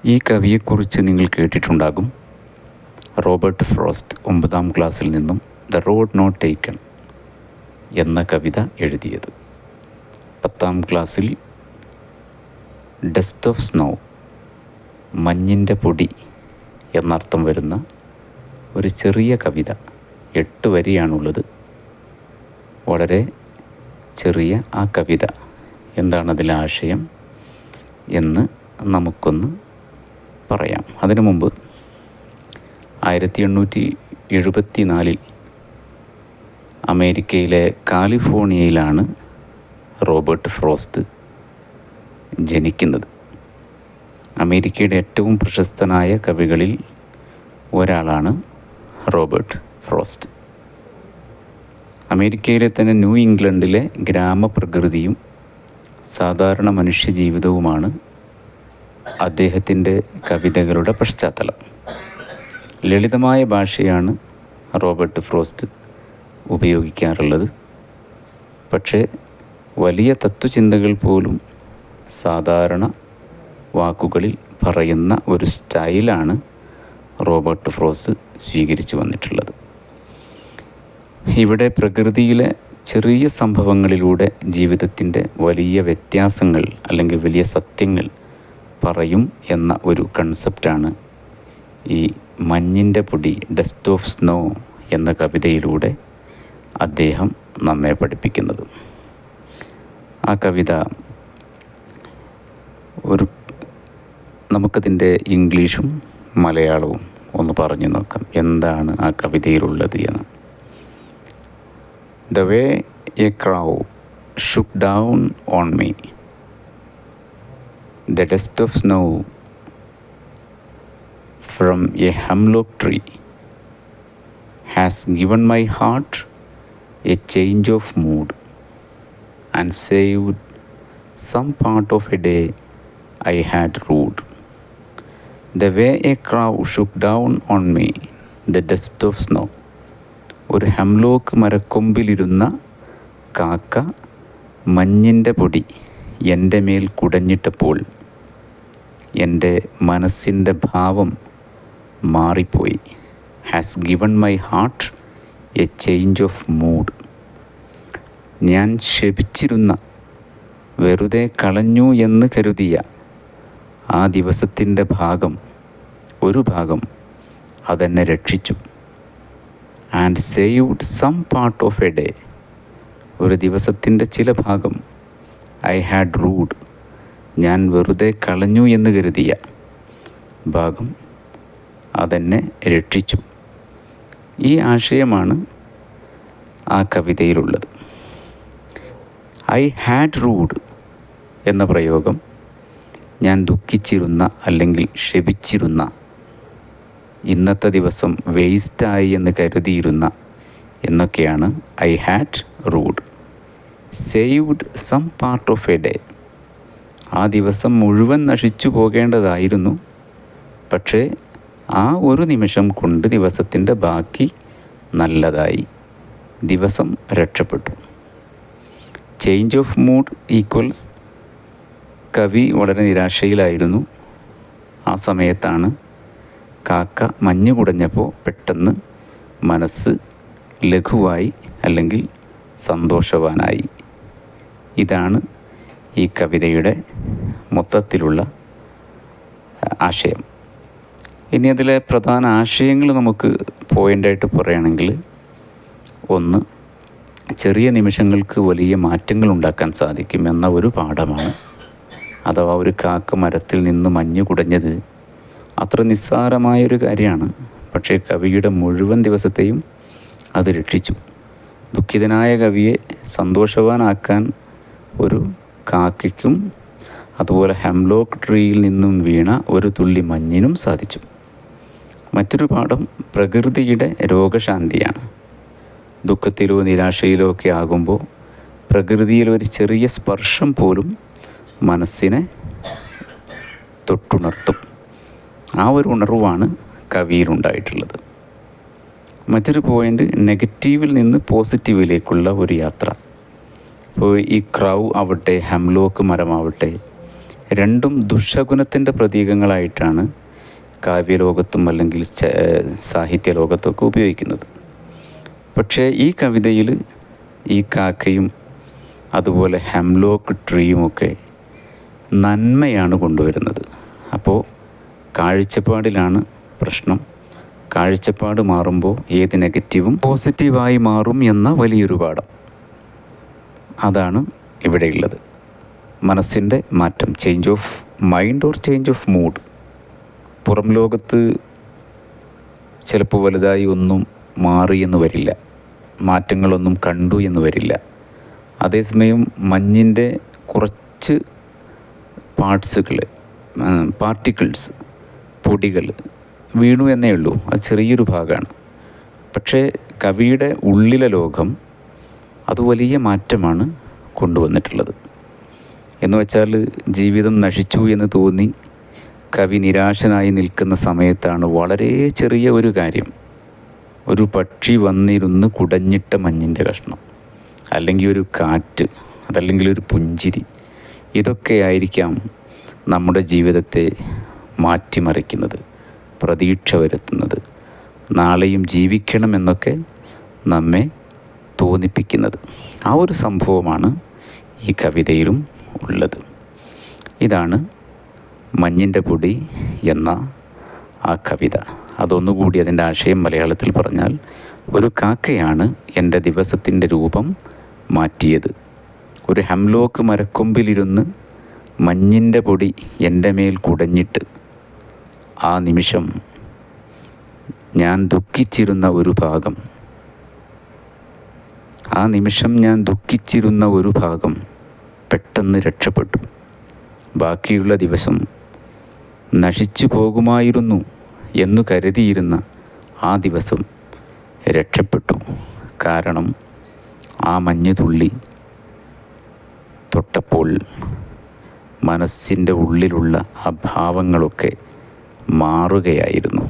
ഈ കവിയെക്കുറിച്ച് നിങ്ങൾ കേട്ടിട്ടുണ്ടാകും. റോബർട്ട് ഫ്രോസ്റ്റ് 9ാം ക്ലാസ്സിൽ നിന്നും ദ റോഡ് നോട്ട് ടേക്കൺ എന്ന കവിത എഴുതിയത്. 10ാം ക്ലാസ്സിൽ ഡസ്റ്റ് ഓഫ് സ്നോ, മഞ്ഞിൻ്റെ പൊടി എന്നർത്ഥം വരുന്ന ഒരു ചെറിയ കവിത, 8 വരിയാണുള്ളത്. വളരെ ചെറിയ ആ കവിത എന്താണതിലെ ആശയം എന്ന് നമുക്കൊന്ന് പറയാം. അതിനു മുമ്പ് 1874 അമേരിക്കയിലെ കാലിഫോർണിയയിലാണ് റോബർട്ട് ഫ്രോസ്റ്റ് ജനിക്കുന്നത്. അമേരിക്കയുടെ ഏറ്റവും പ്രശസ്തനായ കവികളിൽ ഒരാളാണ് റോബർട്ട് ഫ്രോസ്റ്റ്. അമേരിക്കയിലെ തന്നെ ന്യൂ ഇംഗ്ലണ്ടിലെ ഗ്രാമപ്രകൃതിയും സാധാരണ മനുഷ്യജീവിതവുമാണ് അദ്ദേഹത്തിൻ്റെ കവിതകളുടെ പശ്ചാത്തലം. ലളിതമായ ഭാഷയാണ് റോബർട്ട് ഫ്രോസ്റ്റ് ഉപയോഗിക്കാറുള്ളത്. പക്ഷേ വലിയ തത്വചിന്തകൾ പോലും സാധാരണ വാക്കുകളിൽ പറയുന്ന ഒരു സ്റ്റൈലാണ് റോബർട്ട് ഫ്രോസ്റ്റ് സ്വീകരിച്ചു വന്നിട്ടുള്ളത്. ഇവിടെ പ്രകൃതിയിലെ ചെറിയ സംഭവങ്ങളിലൂടെ ജീവിതത്തിൻ്റെ വലിയ വ്യത്യാസങ്ങൾ അല്ലെങ്കിൽ വലിയ സത്യങ്ങൾ പറയും എന്ന ഒരു കൺസെപ്റ്റാണ് ഈ മഞ്ഞിൻ്റെ പൊടി, ഡസ്റ്റ് ഓഫ് സ്നോ എന്ന കവിതയിലൂടെ അദ്ദേഹം നമ്മെ പഠിപ്പിക്കുന്നത്. ആ കവിത നമുക്കതിൻ്റെ ഇംഗ്ലീഷും മലയാളവും ഒന്ന് പറഞ്ഞു നോക്കാം. എന്താണ് ആ കവിതയിലുള്ളത് എന്ന്. The way a crow shook down on me, the dust of snow from a hemlock tree has given my heart a change of mood and saved some part of a day I had rued. The way a crow shook down on me, the dust of snow. ഒരു hemlock മരക്കൊമ്പിലിരുന്ന കാക്ക മഞ്ഞിൻ്റെ പൊടി എൻ്റെ മേൽ കുടഞ്ഞിട്ടപ്പോൾ എൻ്റെ മനസ്സിൻ്റെ ഭാവം മാറിപ്പോയി. Has given my heart A change of mood. ഞാൻ ശപിച്ചിരുന്ന, വെറുതെ കളഞ്ഞു എന്ന് കരുതിയ ആ ദിവസത്തിൻ്റെ ഒരു ഭാഗം അതെന്നെ രക്ഷിച്ചു. And saved some part of a day. ഒരു ദിവസത്തിൻ്റെ ചില ഭാഗം ഐ ഹാഡ് റൂഡ്, ഞാൻ വെറുതെ കളഞ്ഞു എന്ന് കരുതിയ ഭാഗം അതെന്നെ രക്ഷിച്ചു. ഈ ആശയമാണ് ആ കവിതയിലുള്ളത്. ഐ ഹാഡ് റൂഡ് എന്ന പ്രയോഗം ഞാൻ ദുഃഖിച്ചിരുന്ന അല്ലെങ്കിൽ ശപിച്ചിരുന്ന, ഇന്നത്തെ ദിവസം വേസ്റ്റായി എന്ന് കരുതിയിരുന്ന എന്നൊക്കെയാണ് I had rude. Saved some part of a day. ആ ദിവസം മുഴുവൻ നശിച്ചു പോകേണ്ടതായിരുന്നു, പക്ഷേ ആ ഒരു നിമിഷം കൊണ്ട് ദിവസത്തിൻ്റെ ബാക്കി നല്ലതായി, ദിവസം രക്ഷപ്പെട്ടു. ചേഞ്ച് ഓഫ് മൂഡ് ഈക്വൽസ്, കവി വളരെ നിരാശയിലായിരുന്നു. ആ സമയത്താണ് കാക്ക മഞ്ഞ് കുടഞ്ഞപ്പോൾ പെട്ടെന്ന് മനസ്സ് ലഘുവായി അല്ലെങ്കിൽ സന്തോഷവാനായി. ഇതാണ് ഈ കവിതയുടെ മൊത്തത്തിലുള്ള ആശയം. ഇനി അതിലെ പ്രധാന ആശയങ്ങൾ നമുക്ക് പോയിൻ്റായിട്ട് പറയുകയാണെങ്കിൽ, ഒന്ന്, ചെറിയ നിമിഷങ്ങൾക്ക് വലിയ മാറ്റങ്ങൾ ഉണ്ടാക്കാൻ സാധിക്കും എന്ന ഒരു പാഠമാണ്. അഥവാ ഒരു കാക്ക മരത്തിൽ നിന്ന് മഞ്ഞ് കുടഞ്ഞത് അത്ര നിസ്സാരമായൊരു കാര്യമാണ്, പക്ഷേ കവിയുടെ മുഴുവൻ ദിവസത്തെയും അത് രക്ഷിച്ചു. ദുഃഖിതനായ കവിയെ സന്തോഷവാനാക്കാൻ ഒരു കാക്കയ്ക്കും അതുപോലെ ഹെംലോക്ക് ട്രീയിൽ നിന്നും വീണ ഒരു തുള്ളി മഞ്ഞിനും സാധിച്ചു. മറ്റൊരു പാഠം പ്രകൃതിയുടെ രോഗശാന്തിയാണ്. ദുഃഖത്തിലോ നിരാശയിലോ ഒക്കെ ആകുമ്പോൾ പ്രകൃതിയിലൊരു ചെറിയ സ്പർശം പോലും മനസ്സിനെ തൊട്ടുണർത്തും. ആ ഒരു ഉണർവാണ് കവിയിലുണ്ടായിട്ടുള്ളത്. മറ്റൊരു പോയിൻ്റ്, നെഗറ്റീവിൽ നിന്ന് പോസിറ്റീവിലേക്കുള്ള ഒരു യാത്ര. ഇപ്പോൾ ഈ ക്രൗ ആവട്ടെ, ഹെംലോക്ക് മരമാവട്ടെ, രണ്ടും ദുഷഗുണത്തിൻ്റെ പ്രതീകങ്ങളായിട്ടാണ് കാവ്യലോകത്തും അല്ലെങ്കിൽ സാഹിത്യ ലോകത്തൊക്കെ ഉപയോഗിക്കുന്നത്. പക്ഷേ ഈ കവിതയിൽ ഈ കാക്കയും അതുപോലെ ഹെംലോക്ക് ട്രീയുമൊക്കെ നന്മയാണ് കൊണ്ടുവരുന്നത്. അപ്പോൾ കാഴ്ചപ്പാടിലാണ് പ്രശ്നം. കാഴ്ചപ്പാട് മാറുമ്പോൾ ഏത് നെഗറ്റീവും പോസിറ്റീവായി മാറും എന്ന വലിയൊരു പാഠം. അതാണ് ഇവിടെയുള്ളത്. മനസ്സിൻ്റെ മാറ്റം, change of mind or change of mood. പുറം ലോകത്ത് ചിലപ്പോൾ വലുതായി ഒന്നും മാറി എന്ന് വരില്ല, മാറ്റങ്ങളൊന്നും കണ്ടു എന്ന് വരില്ല. അതേസമയം മഞ്ഞിൻ്റെ കുറച്ച് പാർട്ടിക്കിൾസ്, പൊടികൾ വീണു എന്നേ ഉള്ളൂ. അത് ചെറിയൊരു ഭാഗമാണ്. പക്ഷേ കവിയുടെ ഉള്ളിലെ ലോകം അത് വലിയ മാറ്റമാണ് കൊണ്ടുവന്നിട്ടുള്ളത്. എന്ന് വെച്ചാൽ ജീവിതം നശിച്ചു എന്ന് തോന്നി കവി നിരാശനായി നിൽക്കുന്ന സമയത്താണ് വളരെ ചെറിയ ഒരു കാര്യം, ഒരു പക്ഷി വന്നിരുന്ന് കുടഞ്ഞിട്ട മഞ്ഞിൻ്റെ കഷ്ണം, അല്ലെങ്കിൽ ഒരു കാറ്റ്, അതല്ലെങ്കിൽ ഒരു പുഞ്ചിരി, ഇതൊക്കെയായിരിക്കാം നമ്മുടെ ജീവിതത്തെ മാറ്റിമറിക്കുന്നത്, പ്രതീക്ഷ വരുത്തുന്നത്, നാളെയും ജീവിക്കണമെന്നൊക്കെ നമ്മെ തോന്നിപ്പിക്കുന്നത്. ആ ഒരു സംഭവമാണ് ഈ കവിതയിലും ഉള്ളത്. ഇതാണ് മഞ്ഞിൻ്റെ പൊടി എന്ന ആ കവിത. അതൊന്നുകൂടി അതിൻ്റെ ആശയം മലയാളത്തിൽ പറഞ്ഞാൽ, ഒരു കാക്കയാണ് എൻ്റെ ദിവസത്തിൻ്റെ രൂപം മാറ്റിയത്. ഒരു ഹെംലോക്ക് മരക്കൊമ്പിലിരുന്ന് മഞ്ഞിൻ്റെ പൊടി എൻ്റെ മേൽ കുടഞ്ഞിട്ട് ആ നിമിഷം ഞാൻ ദുഃഖിച്ചിരുന്ന ഒരു ഭാഗം പെട്ടെന്ന് രക്ഷപ്പെട്ടു. ബാക്കിയുള്ള ദിവസം നശിച്ചു പോകുമായിരുന്നു എന്നു കരുതിയിരുന്ന ആ ദിവസം രക്ഷപ്പെട്ടു. കാരണം ആ മഞ്ഞുതുള്ളി തൊട്ടപ്പോൾ മനസ്സിൻ്റെ ഉള്ളിലുള്ള ആ ഭാവങ്ങളൊക്കെ മാറുകയായിരുന്നു.